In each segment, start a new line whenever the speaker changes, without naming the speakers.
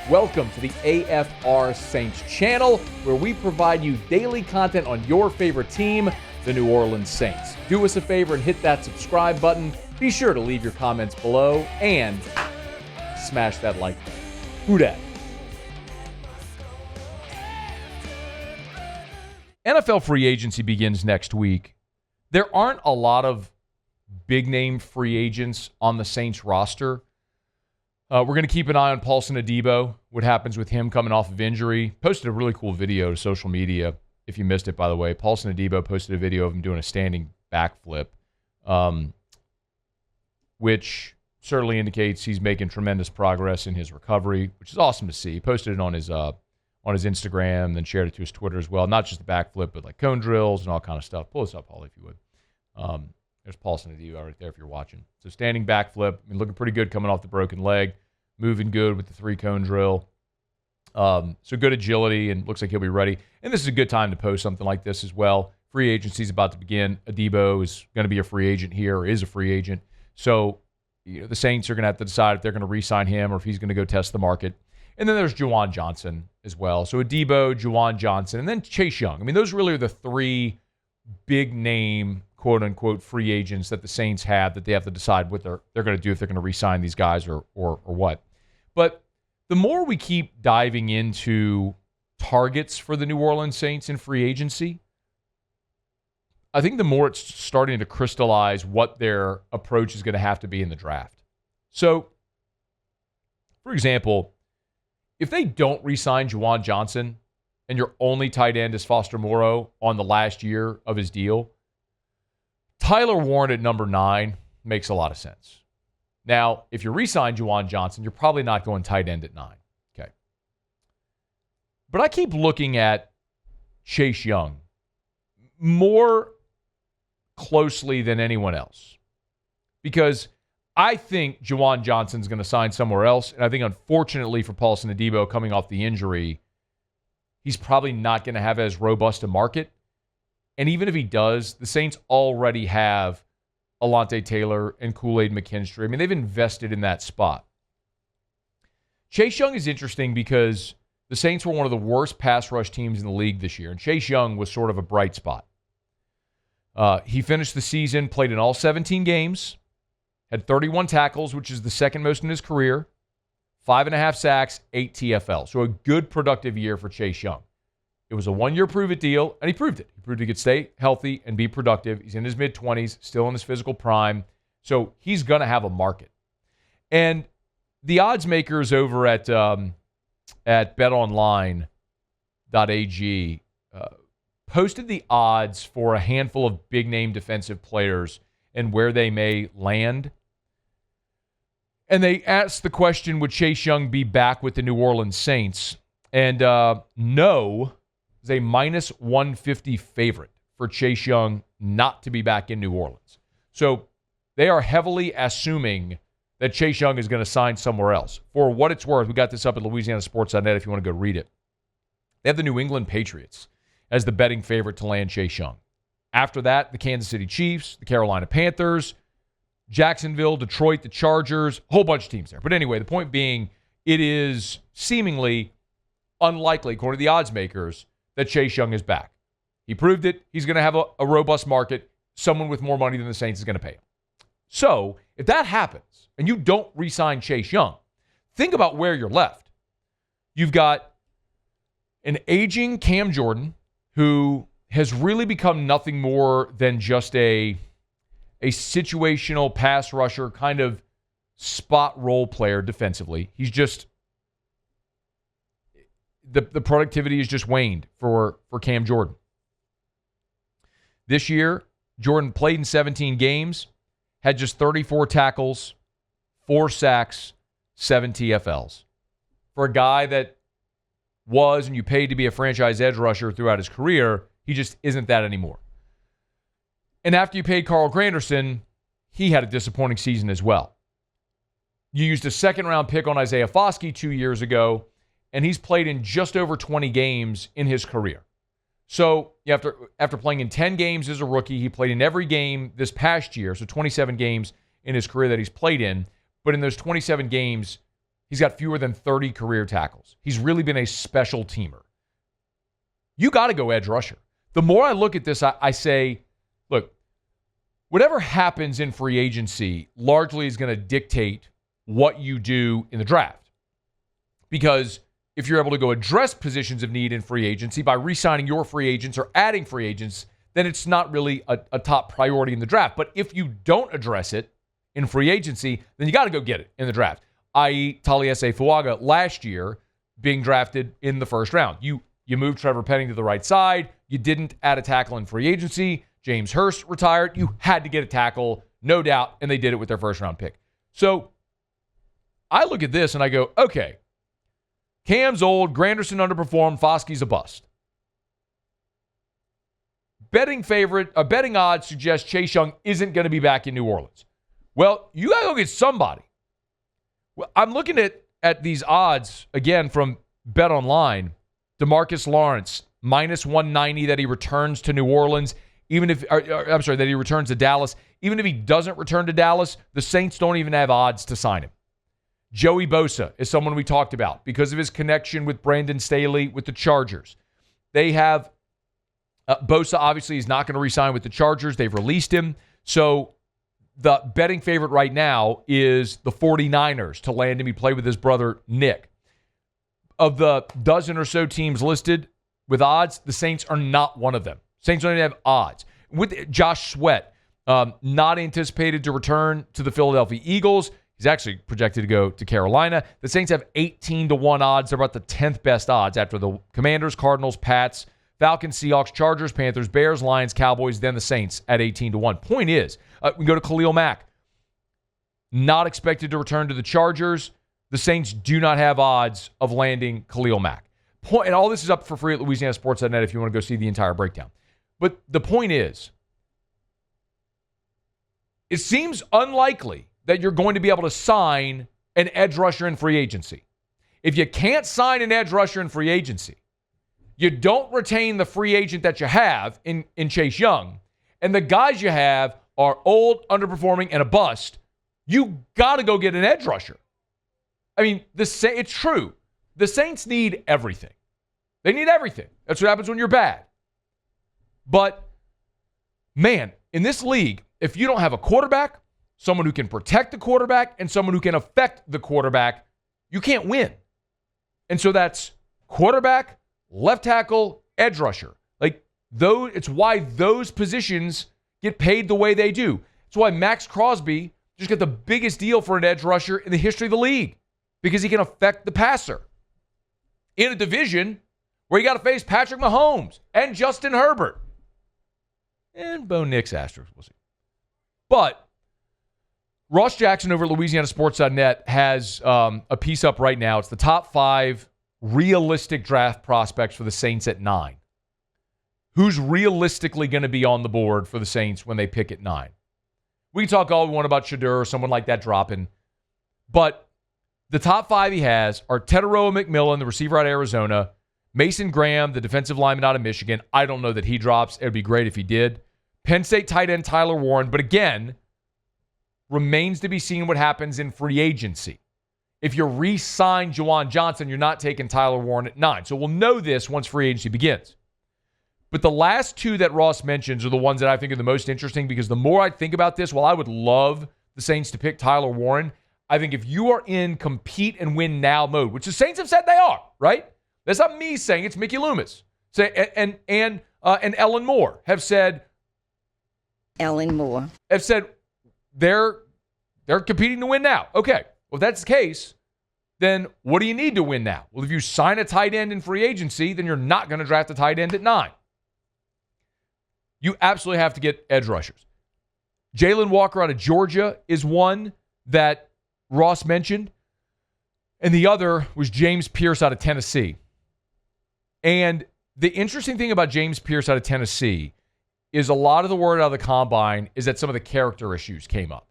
Welcome to the AFR Saints channel, where we provide you daily content on your favorite team, the New Orleans Saints. Do us a favor and hit that subscribe button. Be sure to leave your comments below and smash that like button. Who dat? NFL free agency begins next week. There aren't a lot of big-name free agents on the Saints roster. We're going to keep an eye on Paulson Adebo, what happens with him coming off of injury. Posted a really cool video to social media, if you missed it, by the way. Paulson Adebo posted a video of him doing a standing backflip, which certainly indicates he's making tremendous progress in his recovery, which is awesome to see. He posted it on his Instagram, then shared it to his Twitter as well. Not just the backflip, but like cone drills and all kind of stuff. Pull this up, Paul, if you would. There's Paulson Adebo right there if you're watching. So standing backflip, looking pretty good coming off the broken leg. Moving good with the 3-cone drill. So good agility, and looks like he'll be ready. And this is a good time to post something like this as well. Free agency is about to begin. Adebo is going to be a free agent here, or is a free agent. So the Saints are going to have to decide if they're going to re-sign him or if he's going to go test the market. And then there's Juwan Johnson as well. So Adebo, Juwan Johnson, and then Chase Young. Those really are the three big-name, quote-unquote, free agents that the Saints have that they have to decide what they're going to do, if they're going to re-sign these guys or what. But the more we keep diving into targets for the New Orleans Saints in free agency, I think the more it's starting to crystallize what their approach is going to have to be in the draft. So, for example, if they don't re-sign Juwan Johnson and your only tight end is Foster Moreau on the last year of his deal, Tyler Warren at number 9 makes a lot of sense. Now, if you re-sign Juwan Johnson, you're probably not going tight end at 9. Okay. But I keep looking at Chase Young more closely than anyone else, because I think Juwan Johnson's going to sign somewhere else, and I think, unfortunately for Paulson Adebo coming off the injury, he's probably not going to have as robust a market. And even if he does, the Saints already have Alontae Taylor and Kool-Aid McKinstry. They've invested in that spot. Chase Young is interesting because the Saints were one of the worst pass rush teams in the league this year, and Chase Young was sort of a bright spot. He finished the season, played in all 17 games, had 31 tackles, which is the second most in his career, 5.5 sacks, 8 TFL. So a good, productive year for Chase Young. It was a 1-year prove-it deal, and he proved it. He proved he could stay healthy and be productive. He's in his mid-20s, still in his physical prime. So he's going to have a market. And the odds makers over at betonline.ag posted the odds for a handful of big-name defensive players and where they may land. And they asked the question, would Chase Young be back with the New Orleans Saints? And no is a minus 150 favorite for Chase Young not to be back in New Orleans. So they are heavily assuming that Chase Young is going to sign somewhere else. For what it's worth, we got this up at LouisianaSports.net if you want to go read it. They have the New England Patriots as the betting favorite to land Chase Young. After that, the Kansas City Chiefs, the Carolina Panthers, Jacksonville, Detroit, the Chargers, a whole bunch of teams there. But anyway, the point being, it is seemingly unlikely, according to the odds makers, that Chase Young is back. He proved it. He's going to have a robust market. Someone with more money than the Saints is going to pay him. So, if that happens, and you don't re-sign Chase Young, think about where you're left. You've got an aging Cam Jordan, who has really become nothing more than just a situational pass rusher, kind of spot role player defensively. He's just, the productivity has just waned for Cam Jordan. This year, Jordan played in 17 games, had just 34 tackles, 4 sacks, 7 TFLs. For a guy that was, and you paid to be a franchise edge rusher throughout his career, he just isn't that anymore. And after you paid Carl Granderson, he had a disappointing season as well. You used a second-round pick on Isaiah Foskey 2 years ago, and he's played in just over 20 games in his career. So after playing in 10 games as a rookie, he played in every game this past year, so 27 games in his career that he's played in. But in those 27 games, He's got fewer than 30 career tackles. He's really been a special teamer. You got to go edge rusher. The more I look at this, I say, look, whatever happens in free agency largely is going to dictate what you do in the draft. Because if you're able to go address positions of need in free agency by re-signing your free agents or adding free agents, then it's not really a top priority in the draft. But if you don't address it in free agency, then you got to go get it in the draft, i.e. Taliesin Fuaga last year being drafted in the first round. You moved Trevor Penning to the right side. You didn't add a tackle in free agency. James Hurst retired. You had to get a tackle, no doubt, and they did it with their first-round pick. So I look at this and I go, okay, Cam's old, Granderson underperformed, Foskey's a bust. Betting odds suggest Chase Young isn't going to be back in New Orleans. Well, you got to go get somebody. Well, I'm looking at these odds, again, from Bet Online. DeMarcus Lawrence, minus 190 that he returns to New Orleans. That he returns to Dallas. Even if he doesn't return to Dallas, the Saints don't even have odds to sign him. Joey Bosa is someone we talked about because of his connection with Brandon Staley with the Chargers. They have Bosa, obviously, is not going to re-sign with the Chargers. They've released him. So the betting favorite right now is the 49ers to land him. He played with his brother, Nick. Of the dozen or so teams listed with odds, the Saints are not one of them. Saints don't even have odds. With Josh Sweat, not anticipated to return to the Philadelphia Eagles. He's actually projected to go to Carolina. The Saints have 18-1 odds. They're about the 10th best odds after the Commanders, Cardinals, Pats, Falcons, Seahawks, Chargers, Panthers, Bears, Lions, Cowboys, then the Saints at 18-1. Point is, we go to Khalil Mack. Not expected to return to the Chargers. The Saints do not have odds of landing Khalil Mack. And all this is up for free at LouisianaSports.net if you want to go see the entire breakdown. But the point is, it seems unlikely that you're going to be able to sign an edge rusher in free agency. If you can't sign an edge rusher in free agency, you don't retain the free agent that you have in Chase Young, and the guys you have are old, underperforming, and a bust, you got to go get an edge rusher. I mean, it's true. The Saints need everything. They need everything. That's what happens when you're bad. But, man, in this league, if you don't have a quarterback, someone who can protect the quarterback, and someone who can affect the quarterback, you can't win. And so that's quarterback, left tackle, edge rusher. It's why those positions get paid the way they do. It's why Max Crosby just got the biggest deal for an edge rusher in the history of the league because he can affect the passer. In a division where you got to face Patrick Mahomes and Justin Herbert. And Bo Nix asterisk, we'll see. But Ross Jackson over at LouisianaSports.net has a piece up right now. It's the top 5 realistic draft prospects for the Saints at 9. Who's realistically going to be on the board for the Saints when they pick at 9? We can talk all we want about Shadur or someone like that dropping. But the top 5 he has are Teteroa McMillan, the receiver out of Arizona, Mason Graham, the defensive lineman out of Michigan. I don't know that he drops. It would be great if he did. Penn State tight end Tyler Warren. But again, remains to be seen what happens in free agency. If you re-sign Juwan Johnson, you're not taking Tyler Warren at 9. So we'll know this once free agency begins. But the last 2 that Ross mentions are the ones that I think are the most interesting because the more I think about this, while I would love the Saints to pick Tyler Warren, I think if you are in compete and win now mode, which the Saints have said they are, right? That's not me saying, it's Mickey Loomis. And Ellen Moore have said.
Ellen Moore.
Have said they're competing to win now. Okay, well, if that's the case, then what do you need to win now? Well, if you sign a tight end in free agency, then you're not going to draft a tight end at 9. You absolutely have to get edge rushers. Jalen Walker out of Georgia is one that Ross mentioned. And the other was James Pierce out of Tennessee. And the interesting thing about James Pierce out of Tennessee is a lot of the word out of the combine is that some of the character issues came up.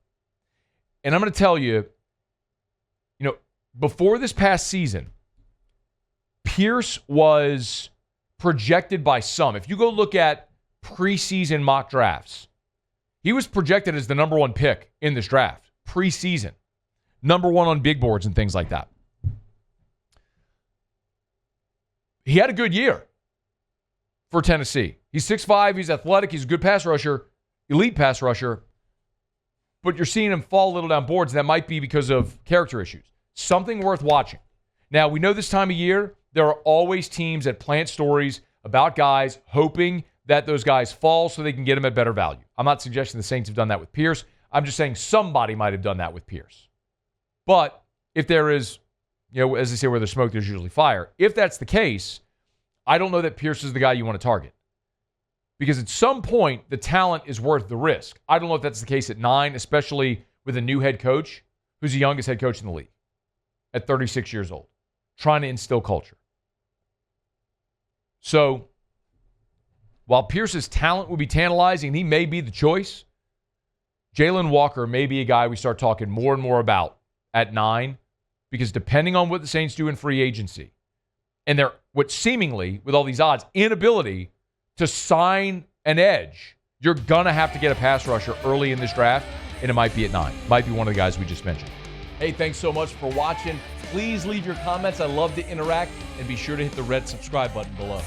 And I'm going to tell you, before this past season, Pierce was projected by some. If you go look at preseason mock drafts, he was projected as the number 1 pick in this draft, preseason. Number 1 on big boards and things like that. he had a good year for Tennessee. He's 6'5", he's athletic, he's a good pass rusher, elite pass rusher, but you're seeing him fall a little down boards, and that might be because of character issues. Something worth watching. Now, we know this time of year, there are always teams that plant stories about guys hoping that those guys fall so they can get them at better value. I'm not suggesting the Saints have done that with Pierce. I'm just saying somebody might have done that with Pierce. But if there is, as they say, where there's smoke, there's usually fire. If that's the case, I don't know that Pierce is the guy you want to target. Because at some point, the talent is worth the risk. I don't know if that's the case at 9, especially with a new head coach who's the youngest head coach in the league at 36 years old, trying to instill culture. So, while Pierce's talent would be tantalizing, he may be the choice, Jalen Walker may be a guy we start talking more and more about at 9, because depending on what the Saints do in free agency, and their, what seemingly, with all these odds, inability to sign an edge, you're going to have to get a pass rusher early in this draft, and it might be at 9. Might be one of the guys we just mentioned. Hey, thanks so much for watching. Please leave your comments. I love to interact, and be sure to hit the red subscribe button below.